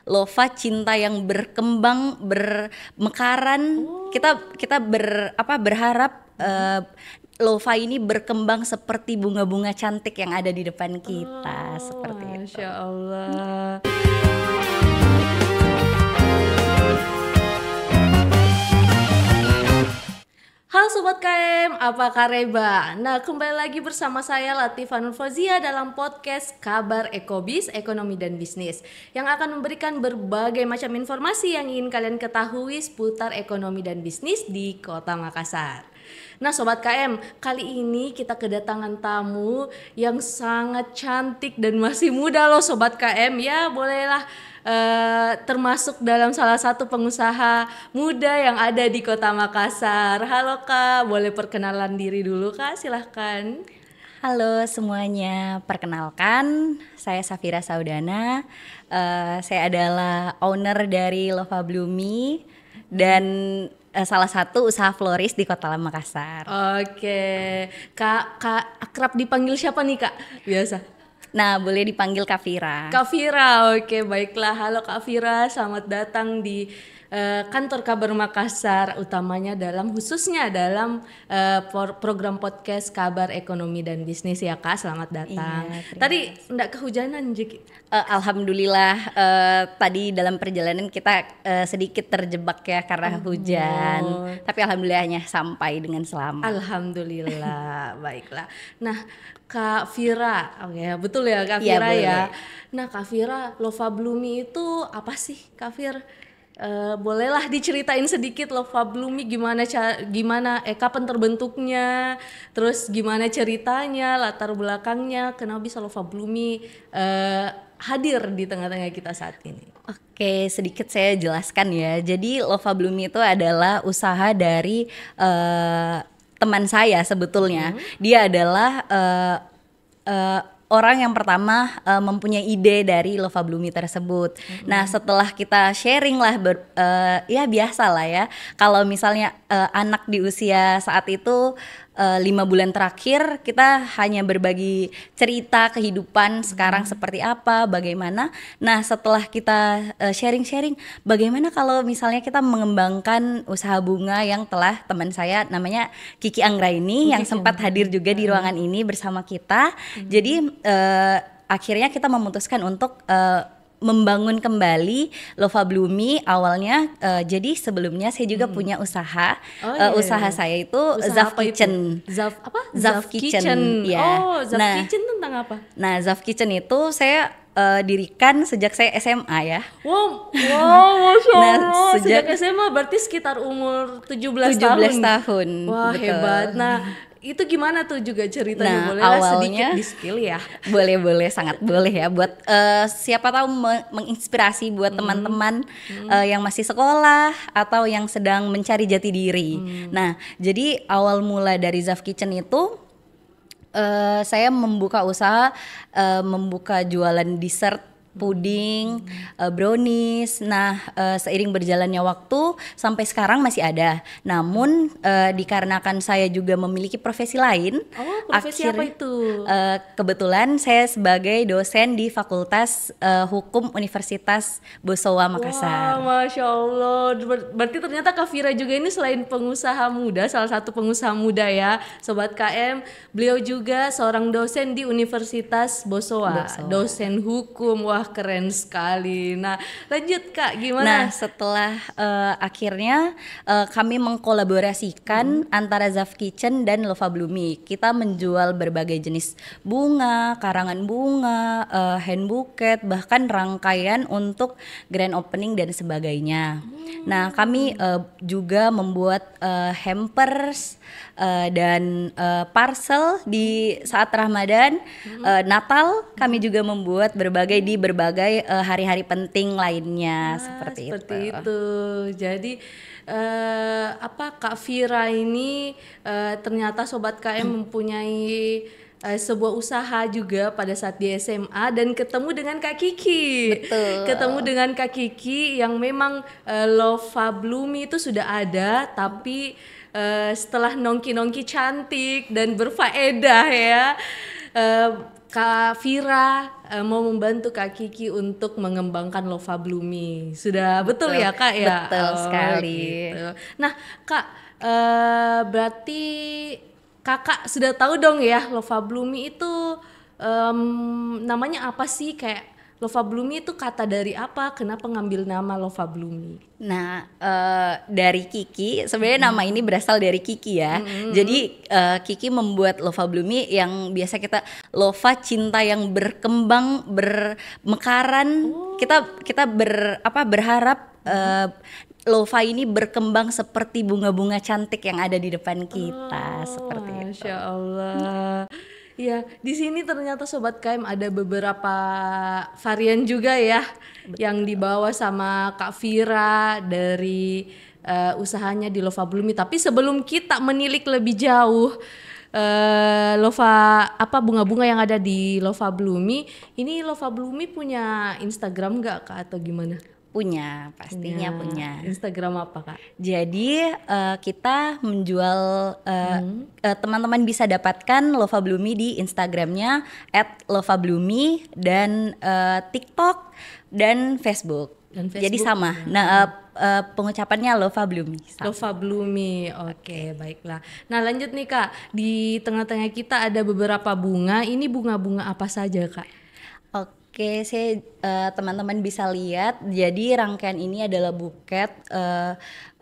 Lova cinta yang berkembang, bermekaran. Kita berharap Lova ini berkembang seperti bunga-bunga cantik yang ada di depan kita, seperti itu. Masya Allah. Halo Sobat KM, apa kareba? Nah, kembali lagi bersama saya Latifah Nur Fauzia dalam podcast Kabar Ekobis, Ekonomi dan Bisnis yang akan memberikan berbagai macam informasi yang ingin kalian ketahui seputar ekonomi dan bisnis di Kota Makassar. Nah Sobat KM, kali ini kita kedatangan tamu yang sangat cantik dan masih muda loh Sobat KM. Ya bolehlah termasuk dalam salah satu pengusaha muda yang ada di Kota Makassar. Halo Kak, boleh perkenalan diri dulu Kak, silahkan. Halo semuanya, perkenalkan saya Safira Saudana. Saya adalah owner dari Lova Bloomy dan salah satu usaha floris di Kota Makassar. Oke, Kak akrab dipanggil siapa nih Kak? Biasa. Nah, boleh dipanggil Kak Fira. Kak Fira, oke baiklah. Halo Kak Fira, selamat datang di kantor Kabar Makassar, utamanya khususnya dalam program podcast Kabar Ekonomi dan Bisnis ya Kak, selamat datang. Iya, Tadi enggak kehujanan Jeki? Alhamdulillah tadi dalam perjalanan kita sedikit terjebak ya karena hujan. Tapi alhamdulillahnya sampai dengan selamat. Alhamdulillah, baiklah. Nah, Kak Fira, oke, betul ya Kak Iya, Fira ya. boleh. Nah, Kak Fira, Lova Bloomy itu apa sih, Kak Fir? Bolehlah diceritain sedikit Lova Bloomy gimana kapan terbentuknya, terus gimana ceritanya, latar belakangnya, kenapa bisa Lova Bloomy hadir di tengah-tengah kita saat ini. Oke, sedikit saya jelaskan ya. Jadi Lova Bloomy itu adalah usaha dari teman saya sebetulnya. Dia adalah orang yang pertama mempunyai ide dari Lova Bloomy tersebut. Nah, setelah kita sharing lah, ya biasa lah ya. Kalau misalnya anak di usia saat itu 5 bulan terakhir, kita hanya berbagi cerita kehidupan sekarang seperti apa, bagaimana. Nah, setelah kita sharing-sharing, bagaimana kalau misalnya kita mengembangkan usaha bunga yang telah teman saya namanya Kiki Anggraini yang sempat hadir juga di ruangan ini bersama kita. Jadi akhirnya kita memutuskan untuk membangun kembali Lova Bloomy awalnya. Jadi sebelumnya saya juga punya usaha. Usaha saya itu Usaha Zaf apa itu? Kitchen. Zaf apa? Zaf Kitchen, ya. Oh, Zaf Nah. Kitchen tentang apa? Nah, Zaf Kitchen itu saya dirikan sejak saya SMA ya. Wow, Masya Nah, Allah. Sejak sejak SMA berarti sekitar umur 17 17 tahun. tahun. Wah, betul. hebat. Nah, itu gimana tuh juga ceritanya? Nah, Bolehlah sedikit awalnya di spill ya. boleh sangat boleh ya buat siapa tahu menginspirasi buat teman-teman yang masih sekolah atau yang sedang mencari jati diri. Nah, jadi awal mula dari Zaf Kitchen itu saya membuka usaha, membuka jualan dessert, puding, brownies. Nah, seiring berjalannya waktu sampai sekarang masih ada. Namun dikarenakan saya juga memiliki profesi lain. Oh, profesi apa itu? Kebetulan saya sebagai dosen di Fakultas Hukum Universitas Bosowa Makassar. Wah, Masya Allah. Berarti ternyata Kak Fira juga ini selain pengusaha muda, salah satu pengusaha muda ya, Sobat KM, beliau juga seorang dosen di Universitas Bosowa. Dosen hukum. Wah, keren sekali. Nah, lanjut Kak, gimana? Nah, setelah akhirnya kami mengkolaborasikan antara Zaf Kitchen dan Lova Bloomy. Kita menjual berbagai jenis bunga, karangan bunga, hand bouquet, bahkan rangkaian untuk grand opening dan sebagainya. Nah, kami juga membuat hampers dan parcel di saat Ramadan, Natal. Kami juga membuat berbagai hari-hari penting lainnya. Seperti itu. Jadi Kak Fira ini ternyata Sobat KM mempunyai sebuah usaha juga pada saat di SMA dan ketemu dengan Kak Kiki. Betul. Ketemu dengan Kak Kiki yang memang Lova Bloomy itu sudah ada, tapi setelah nongki-nongki cantik dan berfaedah ya, Kak Fira mau membantu Kak Kiki untuk mengembangkan Lova Bloomy. Sudah betul ya Kak ya? Betul sekali. Gitu. Nah Kak, berarti Kakak sudah tahu dong ya Lova Bloomy itu namanya apa sih, kayak Lova Bloomy itu kata dari apa? Kenapa ngambil nama Lova Bloomy? Nah, dari Kiki, sebenarnya nama ini berasal dari Kiki ya. Jadi Kiki membuat Lova Bloomy yang biasa kita Lova cinta yang berkembang, bermekaran. Kita berharap Lova ini berkembang seperti bunga-bunga cantik yang ada di depan kita, seperti itu. Masya Allah. Ya, di sini ternyata Sobat KM ada beberapa varian juga ya yang dibawa sama Kak Vira dari usahanya di Lova Bloomy. Tapi sebelum kita menilik lebih jauh bunga-bunga yang ada di Lova Bloomy, ini Lova Bloomy punya Instagram nggak Kak atau gimana? Punya, pastinya punya. Instagram apa Kak? Jadi kita menjual, teman-teman bisa dapatkan Lova Bloomy di Instagramnya @lovabloomy dan TikTok dan Facebook. Jadi sama. Nah, pengucapannya Lova Bloomy. Lova Bloomy, oke, baiklah. Nah lanjut nih Kak, di tengah-tengah kita ada beberapa bunga. Ini bunga-bunga apa saja Kak? Oke, teman-teman bisa lihat. Jadi rangkaian ini adalah buket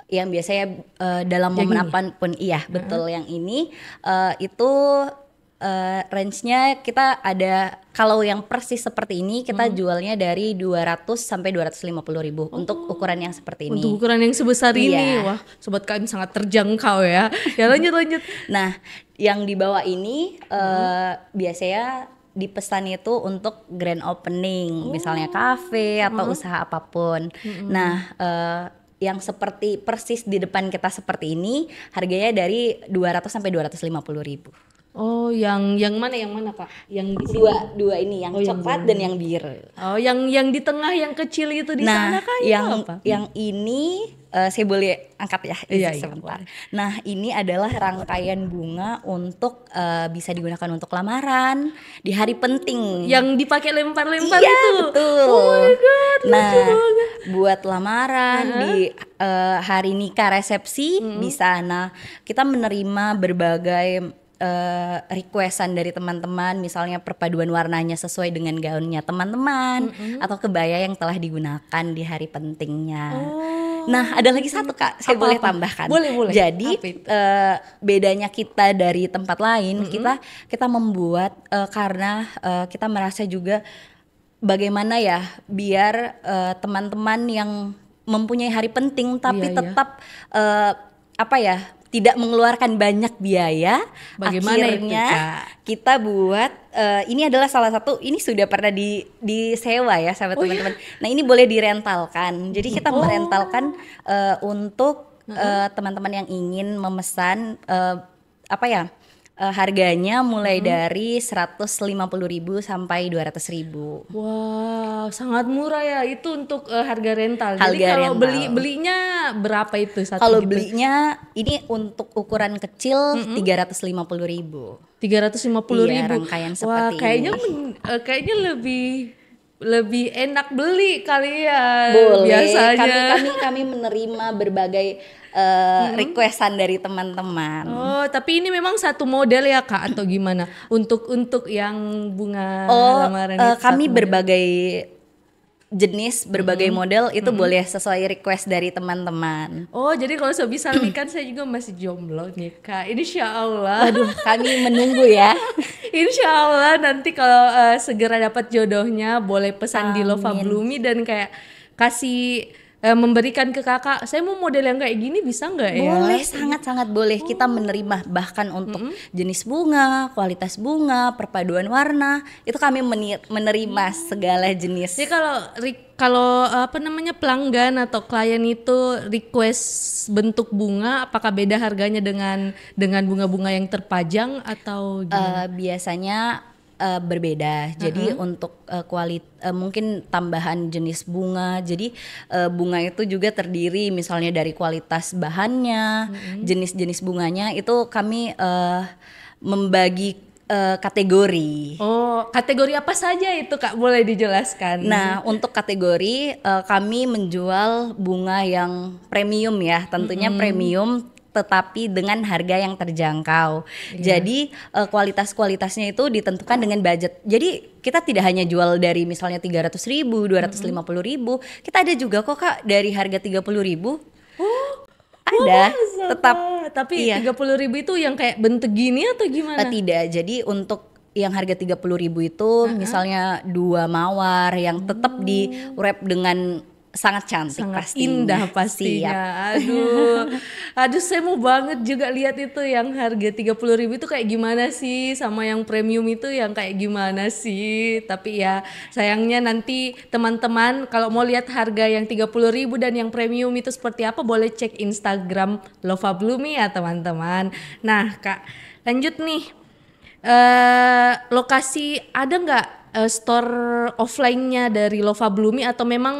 yang biasanya dalam momen apapun. Iya, betul. Yang ini itu range-nya kita ada, kalau yang persis seperti ini kita jualnya dari 200 sampai 250 ribu untuk ukuran yang seperti ini. Untuk ukuran yang sebesar ini, wah Sobat KM sangat terjangkau ya. Ya lanjut. Nah, yang di bawah ini biasanya dipesan itu untuk grand opening, misalnya kafe atau usaha apapun. Nah, yang seperti persis di depan kita seperti ini harganya dari 200 sampai 250 ribu. Oh, yang mana Kak? Yang di dua ini, yang coklat dan yang biru. Oh, yang di tengah yang kecil itu di sana Kak? Yang ini saya boleh angkat ya, sebentar. Nah, ini adalah rangkaian bunga untuk bisa digunakan untuk lamaran di hari penting. Yang dipakai lempar-lempar itu. Betul. Oh my God, nah, buat lamaran di hari nikah resepsi bisa. Nah, kita menerima berbagai requestan dari teman-teman, misalnya perpaduan warnanya sesuai dengan gaunnya teman-teman atau kebaya yang telah digunakan di hari pentingnya. Nah, ada lagi satu Kak, saya boleh tambahkan. Boleh. Jadi bedanya kita dari tempat lain, kita membuat karena kita merasa juga bagaimana ya biar teman-teman yang mempunyai hari penting tapi tetap tidak mengeluarkan banyak biaya. Bagaimana akhirnya itu, Kak? Kita buat ini adalah salah satu, ini sudah pernah disewa ya sahabat teman-teman. Nah, ini boleh direntalkan. Jadi kita merentalkan untuk teman-teman yang ingin memesan harganya mulai dari 150.000 sampai 200.000. Wow, sangat murah ya itu untuk harga rental. Jadi kalau belinya berapa itu satu? Kalau belinya ini untuk ukuran kecil 350.000. 350.000. Iya, rangkaian seperti ini. Kayaknya lebih enak beli kali ya. Boleh. Biasanya. Kami menerima berbagai requestan dari teman-teman. Oh, tapi ini memang satu model ya Kak atau gimana? Untuk yang bunga lamaran itu kami berbagai jenis, berbagai model itu boleh sesuai request dari teman-teman. Oh, jadi kalau sebisa nih kan saya juga masih jomblo nih Kak. Insya Allah. Waduh, kami menunggu ya. Insya Allah nanti kalau segera dapat jodohnya boleh pesan di Lova Bloomy dan kayak kasih memberikan ke kakak, saya mau model yang kayak gini bisa nggak ya? Boleh, sangat-sangat boleh. Kita menerima bahkan untuk jenis bunga, kualitas bunga, perpaduan warna, itu kami menerima segala jenis. Jadi kalau pelanggan atau klien itu request bentuk bunga, apakah beda harganya dengan bunga-bunga yang terpajang atau gimana? Biasanya berbeda. Jadi untuk mungkin tambahan jenis bunga. Jadi bunga itu juga terdiri misalnya dari kualitas bahannya, jenis-jenis bunganya itu kami membagi kategori. Oh, kategori apa saja itu Kak? Boleh dijelaskan? Nah, untuk kategori kami menjual bunga yang premium ya, tentunya premium tetapi dengan harga yang terjangkau. Jadi kualitas-kualitasnya itu ditentukan dengan budget. Jadi kita tidak hanya jual dari misalnya 300.000, 250.000, kita ada juga kok Kak dari harga 30.000. Ada, tetap. Tapi Iya. 30.000 itu yang kayak bentuk gini atau gimana? Tidak. Jadi untuk yang harga 30.000 itu misalnya 2 mawar yang tetap di wrap dengan sangat cantik, Sangat pastinya. indah pastinya. Aduh saya mau banget juga lihat itu yang harga 30.000 itu kayak gimana sih, sama yang premium itu yang kayak gimana sih. Tapi ya sayangnya nanti teman-teman kalau mau lihat harga yang 30.000 dan yang premium itu seperti apa, boleh cek Instagram Lova Bloomy ya teman-teman. Nah Kak, lanjut nih, lokasi ada nggak store offline-nya dari Lova Bloomy atau memang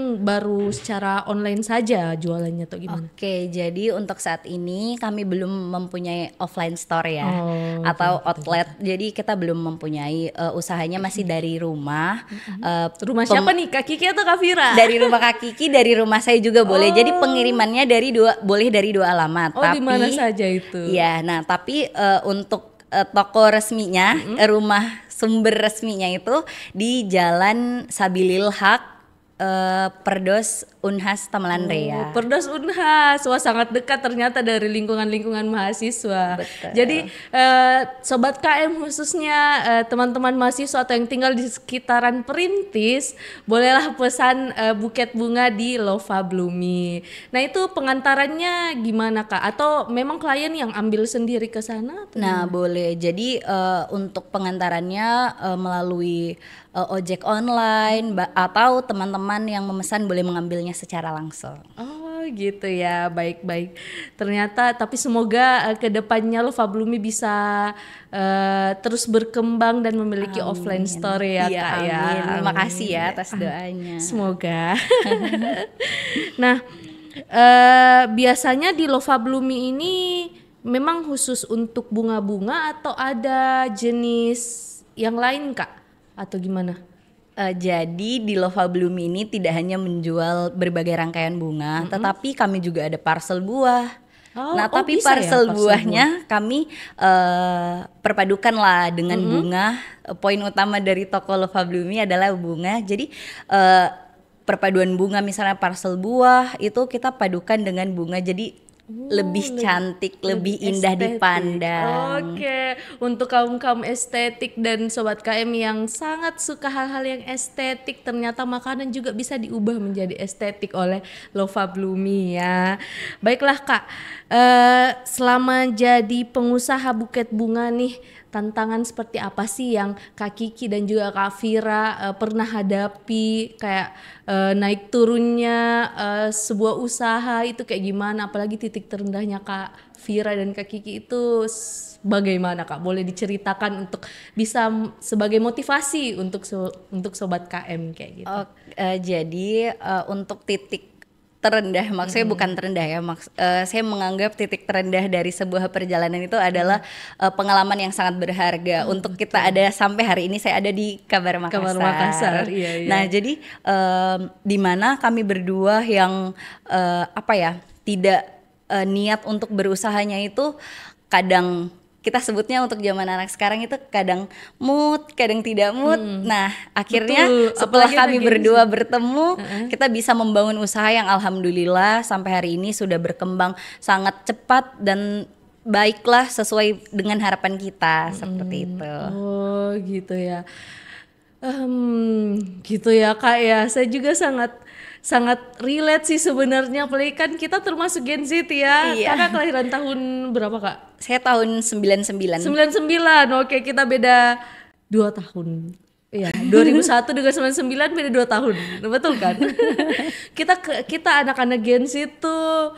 baru secara online saja jualannya atau gimana? Oke, jadi untuk saat ini kami belum mempunyai offline store ya, atau outlet. Jadi kita belum mempunyai, usahanya masih dari rumah. Rumah siapa nih, Kak Kiki atau Kak Fira? Dari rumah Kak Kiki, dari rumah saya juga boleh. Jadi pengirimannya boleh dari 2 alamat. Oh, di mana saja itu? Iya, nah tapi untuk toko resminya, rumah sumber resminya itu di Jalan Sabilil Haq, Perdos Unhas Tamelan Rea. Perdos Unhas, wah sangat dekat ternyata dari lingkungan-lingkungan mahasiswa. Betul. Jadi Sobat KM khususnya teman-teman mahasiswa atau yang tinggal di sekitaran Perintis, bolehlah pesan buket bunga di Lova Bloomy. Nah itu pengantarannya gimana Kak? Atau memang klien yang ambil sendiri ke sana? Nah boleh, jadi untuk pengantarannya melalui ojek online atau teman-teman yang memesan boleh mengambilnya secara langsung. Oh gitu ya, baik-baik. Ternyata tapi semoga kedepannya Lova Bloomy bisa terus berkembang dan memiliki offline store ya Iya, Kak ya. amin. Terima Amin. kasih ya atas doanya. Semoga. Nah biasanya di Lova Bloomy ini memang khusus untuk bunga-bunga atau ada jenis yang lain Kak? Atau gimana? Jadi di Lova Bloomy ini tidak hanya menjual berbagai rangkaian bunga, tetapi kami juga ada parcel buah. Nah, tapi bisa ya, parcel parcel buahnya kami perpadukan lah dengan bunga. Poin utama dari toko Lova Bloomy adalah bunga. Jadi perpaduan bunga, misalnya parcel buah itu kita padukan dengan bunga. Jadi lebih cantik, lebih indah estetik. dipandang. Oke, untuk kaum-kaum estetik dan Sobat KM yang sangat suka hal-hal yang estetik, ternyata makanan juga bisa diubah menjadi estetik oleh Lova Bloomy ya. Baiklah Kak, selama jadi pengusaha buket bunga nih, tantangan seperti apa sih yang Kak Kiki dan juga Kak Fira pernah hadapi, kayak naik turunnya sebuah usaha itu kayak gimana, apalagi titik terendahnya Kak Fira dan Kak Kiki itu bagaimana Kak? Boleh diceritakan untuk bisa sebagai motivasi untuk Sobat KM kayak gitu. Jadi untuk titik terendah, maksudnya bukan terendah ya, saya menganggap titik terendah dari sebuah perjalanan itu adalah pengalaman yang sangat berharga untuk kita ada sampai hari ini. Saya ada di Kabar Makassar. Iya. Nah jadi di mana kami berdua yang tidak niat untuk berusahanya itu kadang kita sebutnya untuk zaman anak sekarang itu kadang mood, kadang tidak mood. Nah, akhirnya setelah kami berdua bertemu, kita bisa membangun usaha yang alhamdulillah sampai hari ini sudah berkembang sangat cepat dan baiklah sesuai dengan harapan kita seperti itu. Oh, gitu ya. Gitu ya Kak ya. Saya juga sangat relate sih sebenarnya, apalagi kan kita termasuk Gen Z ya. Iya. Kakak kelahiran tahun berapa Kak? Saya tahun 99. 99. Oke, kita beda 2 tahun. Iya, 2001 dengan 99 beda 2 tahun. Betul kan? kita anak-anak Gen Z tuh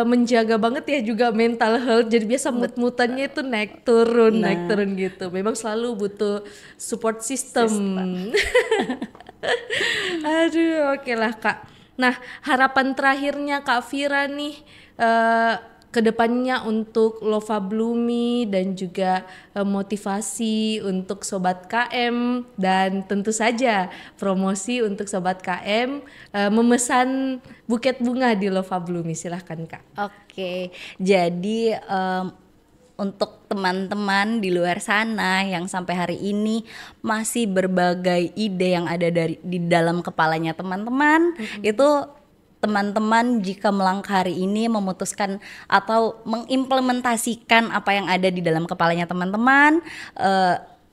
menjaga banget ya juga mental health. Jadi biasa mood-moodannya itu naik turun gitu. Memang selalu butuh support system. Aduh, oke lah Kak. Nah, harapan terakhirnya Kak Fira nih, kedepannya untuk Lova Bloomy dan juga motivasi untuk Sobat KM dan tentu saja promosi untuk Sobat KM memesan buket bunga di Lova Bloomy. Silahkan Kak. Oke, jadi untuk teman-teman di luar sana yang sampai hari ini masih berbagai ide yang ada di dalam kepalanya teman-teman, itu teman-teman jika melangkah hari ini memutuskan atau mengimplementasikan apa yang ada di dalam kepalanya teman-teman,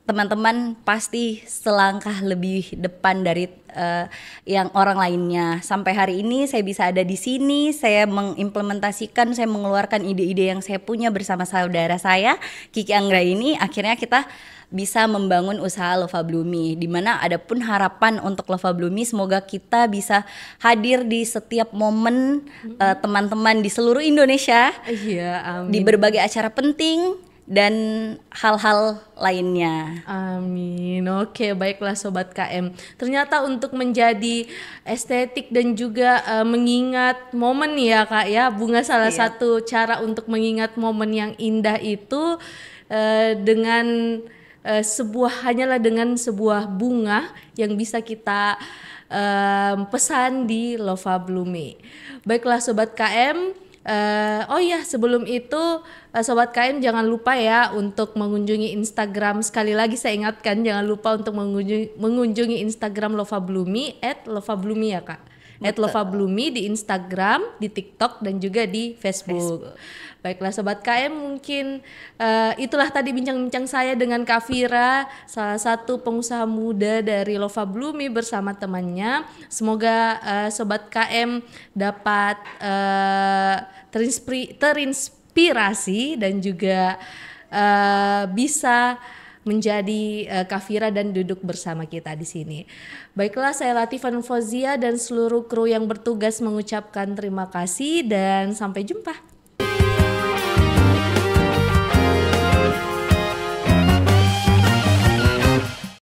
teman-teman pasti selangkah lebih depan dari yang orang lainnya. Sampai hari ini saya bisa ada di sini, saya mengimplementasikan, saya mengeluarkan ide-ide yang saya punya bersama saudara saya Kiki Anggra ini. Akhirnya kita bisa membangun usaha Lova Bloomy, di mana ada pun harapan untuk Lova Bloomy semoga kita bisa hadir di setiap momen teman-teman di seluruh Indonesia, Iya, amin. di berbagai acara penting dan hal-hal lainnya. Amin. Oke, baiklah Sobat KM. Ternyata untuk menjadi estetik dan juga mengingat momen ya Kak ya, bunga salah satu cara untuk mengingat momen yang indah itu dengan hanyalah dengan sebuah bunga yang bisa kita pesan di Lova Bloomy. Baiklah Sobat KM, oh ya sebelum itu Sobat KM jangan lupa ya untuk mengunjungi Instagram. Sekali lagi saya ingatkan, jangan lupa untuk mengunjungi Instagram Lova Bloomy @lovabloomy ya Kak. @lovabloomy di Instagram, di TikTok dan juga di Facebook. Baiklah Sobat KM, mungkin itulah tadi bincang-bincang saya dengan Kak Fira, salah satu pengusaha muda dari Lova Bloomy bersama temannya. Semoga Sobat KM dapat terinspirasi dan juga bisa menjadi Kak Fira dan duduk bersama kita di sini. Baiklah, saya Latifah Nurfozia dan seluruh kru yang bertugas mengucapkan terima kasih dan sampai jumpa.